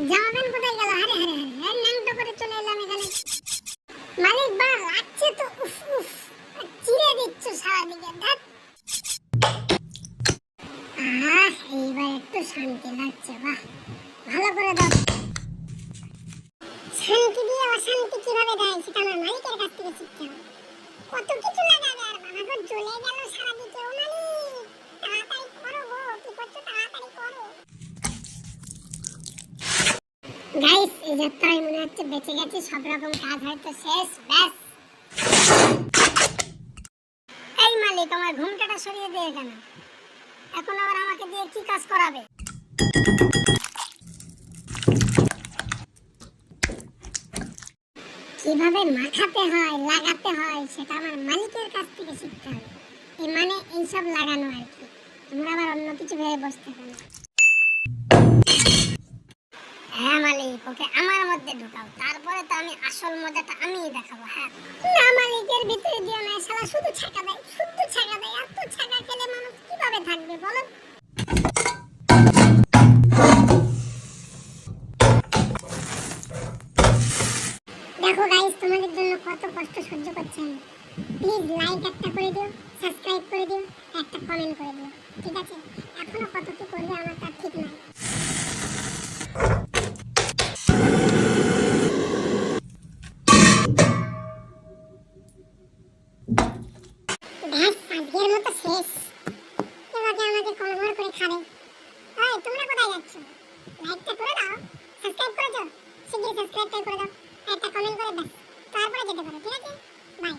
জামা প্যান্ট কোথায় গেল? আরে আরে আরে ন্যাংটো করে চলে এলাম এখানে। মালিক বা লাগছে তো, উফ উফ, চিড়ে দিচ্ছ সারাদিকে। ধ্যাৎ। এইবার একটু শান্তি লাগছে। বাহ, ভালো করে দাও। শান্তি দিয়ে অশান্তি কিভাবে দেয় সেটা আমার মালিকের কাছ থেকে শিখতে হবে। কত কিছু লাগাবে আর বাবা গো, জ্বলে গেল সারাদিকে। ও মালিক, তাড়াতাড়ি করো গো, কি করছো তাড়াতাড়ি করো। গাইস, এই যাত্রায় মনে হচ্ছে বেঁচে গেছি, সব রকম কাজ হয়তো শেষ। ব্যাস। এই মালিক, আমার ঘুমটাটা সরিয়ে দিয়ে কেন? এখন আবার আমাকে দিয়ে কি কাজ করাবে? কিভাবে মাখাতে হয়, লাগাতে হয় সেটা আমার মালিকের কাছ থেকে শিখতে হবে। মানে এইসব লাগানো আর কি। তোমরা আবার অন্য কিছু ভেবে বসতে পারো। হ্যাঁ মালিক, ওকে আমার মধ্যে ঢুকাও, তারপরে তো আমি আসল মজাটা আমিই দেখাবো। হ্যাঁ না, মালিকের ভিতরে দিও না, শালা শুধু ছাকা দেয়, শুধু ছাকা দেয়। এত ছাকা খেলে মানুষ কিভাবে থাকবে বলো? দেখো গাইস, তোমাদের জন্য কত কষ্ট সহ্য করছি আমি। প্লিজ লাইক একটা করে দিও, সাবস্ক্রাইব করে দিও, একটা কমেন্ট করে দিও, ঠিক আছে? এখনো কত কি করবে আমার তার ঠিক নাই। ব্যাস, আজকের মতো শেষ। এবারে আমাকে কলমর করে খাবে। এই তোমরা কোথায় যাচ্ছ? লাইকটা করে দাও, সাবস্ক্রাইব করেছো? শিগগিরই সাবস্ক্রাইবটা করে দাও, একটা কমেন্ট করে দাও, তারপরে যেতে পারো, ঠিক আছে? বাই।